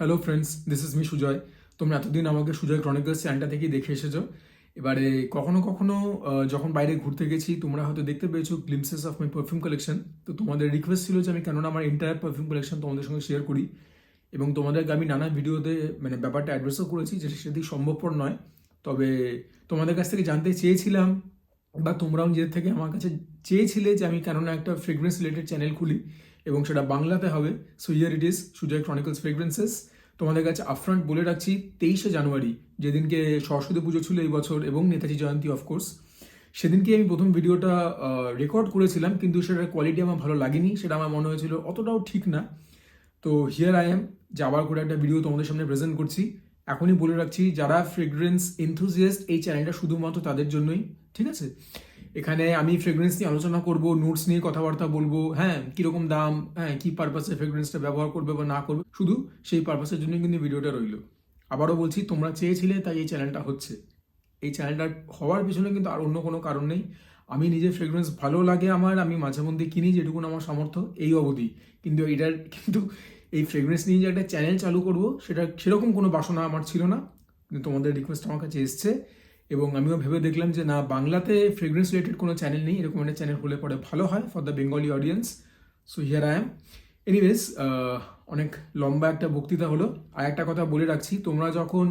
Hello friends, this is me Sujoy. তোমরা এতদিন আমাকে সুজয় ক্রনিকলস চ্যানেলটা থেকেই দেখে এসেছো। এবারে কখনো কখনো যখন বাইরে ঘুরতে গেছি তোমরা হয়তো দেখতে পেয়েছো glimpses of my perfume collection. তো তোমাদের রিকোয়েস্ট ছিল যে আমি কেননা আমার এন্টায়ার পারফিউম কালেকশন তোমাদের সঙ্গে শেয়ার করি, এবং তোমাদেরকে আমি নানা ভিডিওতে মানে ব্যাপারটা অ্যাড্রেসও করেছি, যেটা সেদিক সম্ভবপর নয়। তবে তোমাদের কাছ থেকে জানতে চেয়েছিলাম, বা তোমরাও নিজের থেকে আমার কাছে চেয়েছিলে যে আমি কেননা একটা ফ্রেগরেন্স রিলেটেড চ্যানেল খুলি, এবং সেটা বাংলাতে হবে। So here it is, Sujoy chronicles fragrances. তোমাদের কাছে আপফ্রন্ট বলে রাখছি, 23শে জানুয়ারি, যেদিনকে সরস্বতী পুজো ছিল এই বছর এবং নেতাজি জয়ন্তী অফকোর্স, সেদিনকে আমি প্রথম ভিডিওটা রেকর্ড করেছিলাম, কিন্তু সেটার কোয়ালিটি আমার ভালো লাগেনি। সেটা আমার মনে হয়েছিল অতটাও ঠিক না। তো হিয়ার আই এম, যে আবার করে একটা ভিডিও তোমাদের সামনে প্রেজেন্ট করছি। এখনই বলে রাখছি, যারা ফ্রেগরেন্স এনথুজিয়াস্ট, এই চ্যানেলটা শুধুমাত্র তাদের জন্যই, ঠিক আছে? এখানে আমি ফ্রেগরেন্স নিয়ে আলোচনা করব, নোটস নিয়ে কথাবার্তা বলবো, হ্যাঁ কীরকম দাম, হ্যাঁ কী পারপাসে ফ্রেগরেন্সটা ব্যবহার করবে বা না করবে, শুধু সেই পারপাসের জন্য কিন্তু ভিডিওটা রইল। আবারও বলছি, তোমরা চেয়েছিলে তাই এই চ্যানেলটা হচ্ছে। এই চ্যানেলটা হওয়ার পিছনে কিন্তু আর অন্য কোনো কারণ নেই। আমি নিজে ফ্রেগরেন্স ভালো লাগে আমার, আমি মাঝে মধ্যে কিনি যেটুকুন আমার সামর্থ্য, এই অবধি। কিন্তু এই ফ্রেগরেন্স নিয়ে যে একটা চ্যানেল চালু করব, সেটা সেরকম কোনো বাসনা আমার ছিল না। কিন্তু তোমাদের রিকোয়েস্ট আমার কাছে এসছে, এবং আমিও ভেবে দেখলাম যে না, বাংলাতে ফ্রেগরেন্স রিলেটেড কোনো চ্যানেল নেই, এরকম একটা চ্যানেল হলে পরে ভালো হয় for the Bengali audience. So here I am. Anyways, অনেক লম্বা একটা বক্তৃতা হলো। আর একটা কথা বলে রাখছি, তোমরা যখন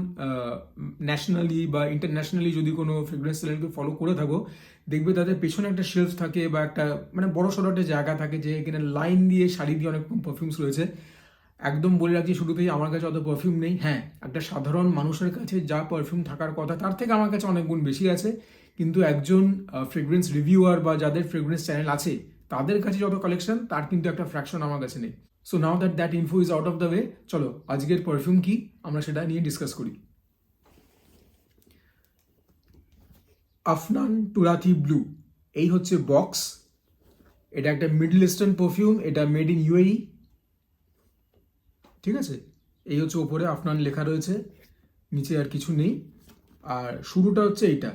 ন্যাশনালি বা ইন্টারন্যাশনালি যদি কোনো ফ্রেগরেন্স চ্যানেলকে ফলো করে থাকো, দেখবে তাদের পেছনে একটা শেলফ থাকে বা একটা মানে বড় সড়ো একটা জায়গা থাকে, যে এখানে লাইন দিয়ে সারি দিয়ে অনেক পারফিউমস রয়েছে। একদম বলে রাখছি শুরুতেই, আমার কাছে অত পারফিউম নেই। হ্যাঁ, একটা সাধারণ মানুষের কাছে যা পারফিউম থাকার কথা তার থেকে আমার কাছে অনেক গুণ বেশি আছে। কিন্তু একজন ফ্রেগরেন্স রিভিউয়ার বা যাদের ফ্রেগরেন্স চ্যানেল আছে, তাদের কাছে যত কালেকশন, তার কিন্তু একটা ফ্র্যাকশন আমার কাছে নেই। So now that that info is out of the way, চলো আজকের পারফিউম কি আমরা সেটা নিয়ে ডিসকাস করি। আফনান টুরাথি ব্লু, এই হচ্ছে বক্স। এটা একটা মিডল ইস্টার্ন পারফিউম, এটা মেড ইন ইউএই, ঠিক আছে? এই হচ্ছে ওপরে আফনান লেখা রয়েছে, নিচে আর কিছু নেই। আর শুরুটা হচ্ছে এইটা।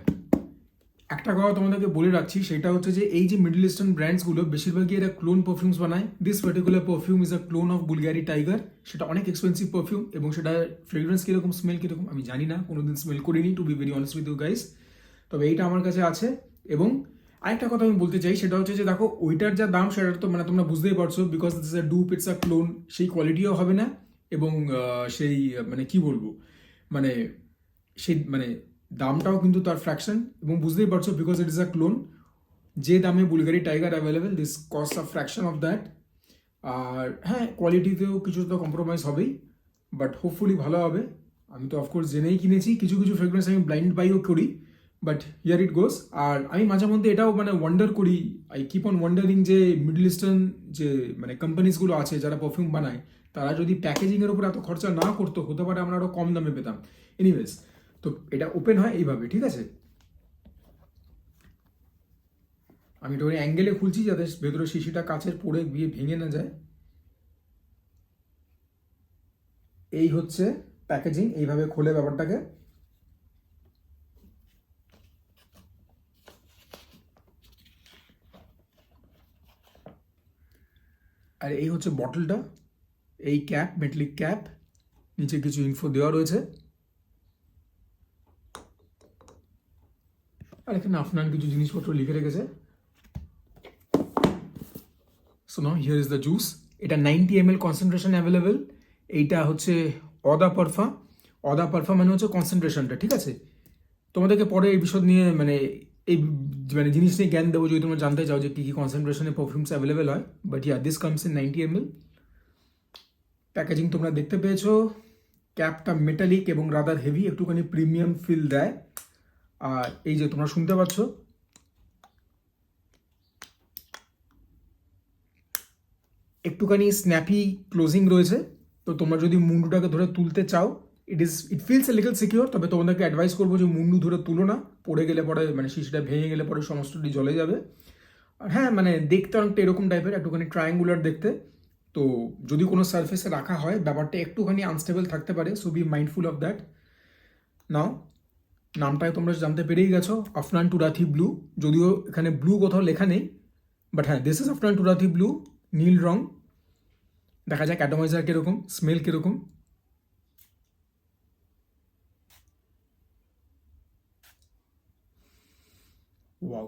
একটা কথা তোমাদেরকে বলে রাখছি, সেটা হচ্ছে যে এই যে মিডল ইস্টার্ন ব্র্যান্ডসগুলো বেশিরভাগই এরা ক্লোন পারফিউমস বানায়। This particular perfume is a clone of Bulgari tiger. সেটা অনেক এক্সপেন্সিভ পারফিউম, এবং সেটা ফ্রেগরেন্স কীরকম, স্মেল কীরকম আমি জানি না, কোনোদিন স্মেল করিনি, to be very honest with you guys. তবে এইটা আমার কাছে আছে। এবং আরেকটা কথা আমি বলতে চাই, সেটা হচ্ছে যে দেখো, ওইটার যা দাম সেটা তো মানে তোমরা বুঝতেই পারছো, because this is a dope, it's a clone, সেই কোয়ালিটিও হবে না। এবং সেই মানে কি বলবো, মানে সেই মানে দামটাও কিন্তু তার ফ্র্যাকশন, এবং বুঝতেই পারছো because it is a clone. যে দামে Bulgari tiger available, this cost a fraction of that. আর হ্যাঁ, কোয়ালিটিতেও কিছু তো কম্প্রোমাইজ হবেই, বাট হোপফুলি ভালো হবে। আমি তো অফকোর্স জেনেই কিনেছি, কিছু কিছু ফ্রেগরেন্স আমি ব্লাইন্ড বাইও করি, বাট হিয়ার ইট গোস। আর আমি মাঝে মধ্যে এটাও মানে ওয়ান্ডার করি, আই কিপ অন ওয়ান্ডারিং, যে মিডল ইস্টার্ন যে মানে কোম্পানিজগুলো আছে যারা পারফিউম বানায়, তারা যদি প্যাকেজিংয়ের উপর এত খরচা না করতো, হতে পারে আমরা আরও কম দামে পেতাম। এনিওয়েজ, তো এটা ওপেন হয় এইভাবে, ঠিক আছে? আমি এটা ওই অ্যাঙ্গেলে খুলছি যাতে ভেতরে শিশিটা কাচের পড়ে গিয়ে ভেঙে না যায়। এই হচ্ছে প্যাকেজিং, এইভাবে খোলে ব্যাপারটাকে। আর এই হচ্ছে বটলটা, এই ক্যাপ, মেটালিক ক্যাপ, নিচে কিছু ইনফো দেওয়া রয়েছে। আর এখানে আপনার কিছু জিনিসপত্র লিখে রেখেছে। So now here is the juice. এটা 90 ml কনসেন্ট্রেশন অ্যাভেলেবেল। এইটা হচ্ছে অদা পারফা। অদা পারফা মানে হচ্ছে কনসেন্ট্রেশনটা, ঠিক আছে? তোমাদেরকে পরে এই বিষয় নিয়ে মানে এই মানে জিনিস নিয়ে জ্ঞান দেবো, যদি তোমরা জানতে চাও যে কী কী কনসেন্ট্রেশনে পারফিউমস অ্যাভেলেবেল হয়। But yeah, this comes in 90 ml। Packaging তোমরা দেখতে পেয়েছো। ক্যাপটা মেটালিক এবং রাদার হেভি, একটুখানি প্রিমিয়াম ফিল দেয়। আর এই যে তোমরা শুনতে পাচ্ছ, একটুখানি স্ন্যাপি ক্লোজিং রয়েছে। তো তোমরা যদি মুন্ডুটাকে ধরে তুলতে চাও, it feels a little secure. তবে তোমাদেরকে অ্যাডভাইস করবো যে মুন্ডু ধরে তুলো না, পড়ে গেলে পরে মানে শিশিটা ভেঙে গেলে পরে সমস্তটি জ্বলে যাবে। আর হ্যাঁ, মানে দেখতে অনেকটা এরকম টাইপের, একটুখানি ট্রায়াঙ্গুলার দেখতে। তো যদি কোনো সারফেসে রাখা হয়, ব্যাপারটা একটুখানি আনস্টেবল থাকতে পারে, so be mindful of that. Now, নামটায় তোমরা জানতে পেরেই গেছো, আফনান টুরাথি ব্লু। যদিও এখানে ব্লু কোথাও লেখা নেই, বাট হ্যাঁ, দিস ইজ আফনান টুরাথি ব্লু, নীল রং। দেখা যাক অ্যাটমাইজার কীরকম, স্মেল কীরকম। ওয়াও,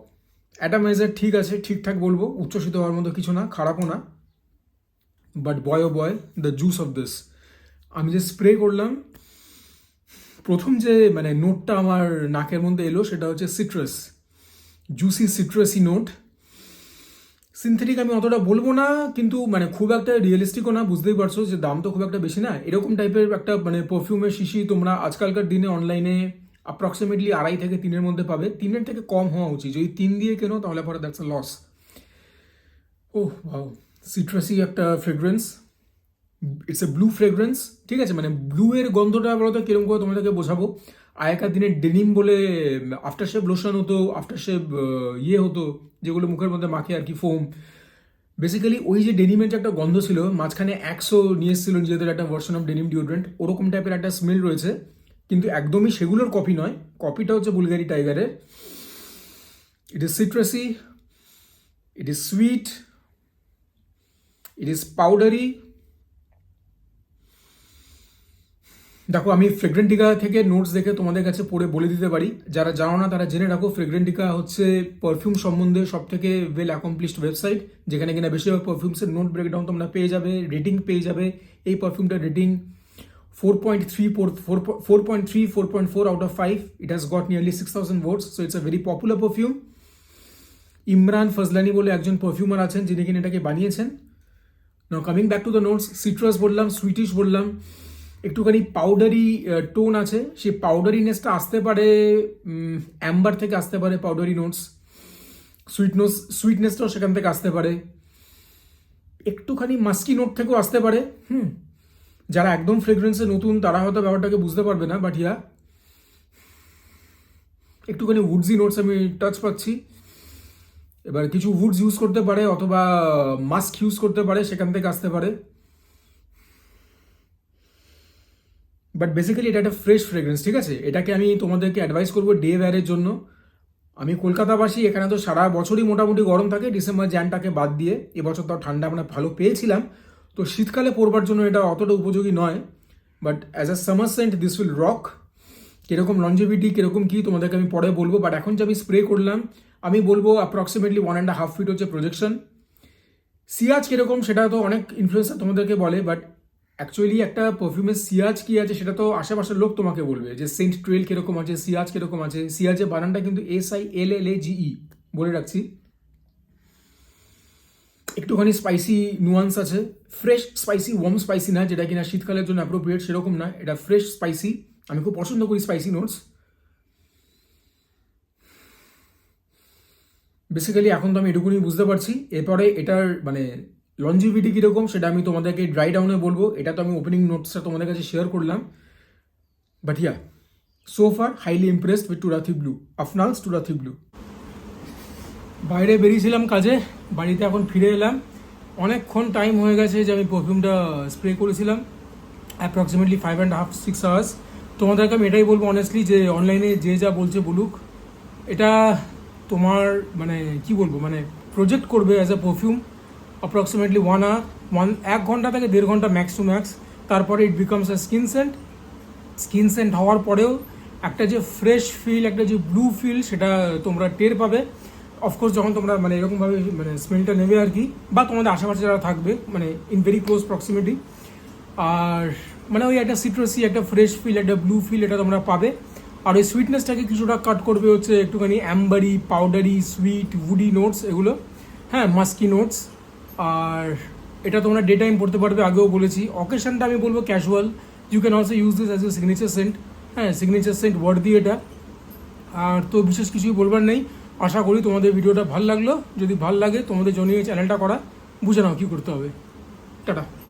অ্যাটামাইজার ঠিক আছে, ঠিকঠাক বলবো, উচ্ছ্বসিত হওয়ার মতো কিছু না, খারাপও না, but boy oh boy the juice of this. আমি যে স্প্রে করলাম, প্রথম যে মানে নোটটা আমার নাকের মধ্যে এলো সেটা হচ্ছে citrus, juicy citrusy note. Synthetic আমি অতটা বলবো না, কিন্তু মানে খুব একটা রিয়েলিস্টিকও না, বুঝতেই পারছো যে দাম তো খুব একটা বেশি না। এরকম টাইপের একটা মানে পারফিউমের শিশি তোমরা আজকালকার দিনে অনলাইনে অ্যাপ্রক্সিমেটলি 2.5 থেকে 3-এর মধ্যে পাবে, 3-এর থেকে কম হওয়া উচিত। যদি 3 দিয়ে কেনো তাহলে পরে that's a loss. Oh wow, citrusy একটা fragrance, it's a blue fragrance, ঠিক আছে। মানে ব্লু এর গন্ধটা বলতো কিরকম করে তোমাদেরকে বোঝাবো। আগেকার দিনে ডেনিম বলে আফটার শেভ লোশন হতো, আফটার শেভ হতো, যেগুলো মুখের মধ্যে মাখে আর কি, ফোম। বেসিক্যালি ওই যে ডেনিমের যে একটা গন্ধ ছিল, মাঝখানে 100 নিয়ে এসেছিল নিজেদের একটা ভার্সন অফ ডেনিম ডিওড্রেন্ট, ওরকম টাইপের একটা স্মেল রয়েছে, কিন্তু একদমই সেগুলোর কপি নয়। কপিটা হচ্ছে বুলগারি টাইগারের। It is citrusy, it is sweet, it is powdery. দেখো, আমি ফ্রেগ্রেন্টিকা থেকে নোটস দেখে তোমাদের কাছে পড়ে বলে দিতে পারি, যারা জানো না তারা জেনে রাখো। ফ্রেগ্রেন্টিকা হচ্ছে পারফিউম সম্বন্ধে সব থেকে ওয়েল অ্যাকমপ্লিশড ওয়েবসাইট, যেখানে কিনা বেশিরভাগ পারফিউমসের নোট ব্রেকডাউন তোমরা পেয়ে যাবে, রেটিং পেয়ে যাবে। এই পারফিউমটার rating 4.3, 4.4 out of 5। It has got nearly 6,000 votes, so it's a very popular perfume. Imran Fazlani বলে একজন পারফিউমার আছেন যিনি কিনা এটাকে বানিয়েছেন। Now coming back to the notes, citrus বললাম, সুইটিশ বললাম, একটুখানি পাউডারি টোন আছে। সেই পাউডারিনেসটা আসতে পারে অ্যাম্বার থেকে, আসতে পারে পাউডারি নোটস। সুইটনেসটাও সেখান থেকে আসতে পারে, একটুখানি মাস্কি নোট থেকেও আসতে পারে। যারা একদম ফ্রেগ্রেন্সে নতুন তারা হয়তো ব্যাপারটাকে বুঝতে পারবে না, বাট ইয়া একটুখানি উডজি নোটস আমি টাচ পাচ্ছি। এবার কিছু উডস ইউজ করতে পারে অথবা মাস্ক ইউজ করতে পারে, সেখান থেকে আসতে পারে। বাট বেসিক্যালি এটা একটা ফ্রেশ ফ্রেগ্রেন্স, ঠিক আছে। এটাকে আমি তোমাদেরকে অ্যাডভাইস করবো ডে ওয়্যারের জন্য। আমি কলকাতাবাসী, এখানে তো সারা বছরই মোটামুটি গরম থাকে, ডিসেম্বর জানটাকে বাদ দিয়ে। এবছর তো ঠান্ডা আমরা ভালো পেয়েছিলাম, তো শীতকালে পরবার জন্য এটা অতটা উপযোগী নয়। But as a summer scent this will rock. কীরকম লঞ্জিভিটি, কীরকম কী তোমাদেরকে আমি পরে বলবো। বাট এখন যে আমি স্প্রে করলাম, আমি বলবো অ্যাপ্রক্সিমেটলি 1.5 feet হচ্ছে প্রজেকশন। সিয়াজ কীরকম সেটা তো অনেক ইনফ্লুয়েন্সার তোমাদেরকে বলে, বাট অ্যাকচুয়ালি একটা পারফিউমের সিয়াজ কী আছে সেটা তো আশেপাশের লোক তোমাকে বলবে, যে সেন্ট ট্রেল কীরকম আছে, সিয়াজ কীরকম আছে। সিয়াজের বানানটা কিন্তু SILLAGE, বলে রাখছি। একটুখানি স্পাইসি নুয়ান্স আছে, ফ্রেশ স্পাইসি, ওয়ার্ম স্পাইসি না, যেটা কিনা শীতকালের জন্য অ্যাপ্রোপ্রিয়েট, সেরকম না। এটা ফ্রেশ স্পাইসি, আমি খুব পছন্দ করি স্পাইসি নোটস। বেসিক্যালি এখন তো আমি এটুকুনি বুঝতে পারছি। এরপরে এটার মানে লঞ্জিভিটি কীরকম সেটা আমি তোমাদেরকে ড্রাই ডাউনে বলবো। এটা তো আমি ওপেনিং নোটসটা তোমাদের কাছে শেয়ার করলাম। But yeah, so far highly impressed with Turathi blue, Afnan's Turathi blue. বাইরে বেরিয়েছিলাম কাজে, বাড়িতে এখন ফিরে এলাম। অনেকক্ষণ টাইম হয়ে গেছে যে আমি পারফিউমটা স্প্রে করেছিলাম, অ্যাপ্রক্সিমেটলি 5.5-6 hours। তোমাদেরকে আমি এটাই বলবো অনেস্টলি, যে অনলাইনে যে যা বলছে বলুক, এটা তোমার মানে কি বলবো, মানে প্রজেক্ট করবে as a perfume approximately 1 hour, 1 ঘন্টা থেকে 1.5 ঘন্টা ম্যাক্স টু ম্যাক্স। তারপরে it becomes a skin scent হওয়ার পরেও একটা যে ফ্রেশ ফিল, একটা যে ব্লু ফিল, সেটা তোমরা টের পাবে অফকোর্স যখন তোমরা মানে এরকমভাবে মানে স্মেলটা নেবে আর কি, বা তোমাদের আশেপাশে যারা থাকবে মানে ইন ভেরি ক্লোজ প্রক্সিমিটি। আর মানে ওই একটা সিট্রাসি, একটা ফ্রেশ ফিল, একটা ব্লু ফিল, এটা তোমরা পাবে। আর ওই সুইটনেসটাকে কিছুটা কাট করবে হচ্ছে একটুখানি অ্যাম্বারি, পাউডারি, সুইট, উডি নোটস, এগুলো, হ্যাঁ, মাস্কি নোটস। আর এটা তোমরা ডে টাইম পড়তে পারবে, আগেও বলেছি। অকেশনটা আমি বলবো casual, you can also use this as a signature scent. হ্যাঁ, সিগনেচার সেন্ট ওয়ার্ড দিয়ে এটা। আর তো বিশেষ কিছুই বলবার নেই। আশা করি তোমাদের ভিডিওটা ভালো লাগলো। যদি ভালো লাগে তোমাদের জন্য এই চ্যানেলটা করা, বুঝে নাও কী করতে হবে। টাটা।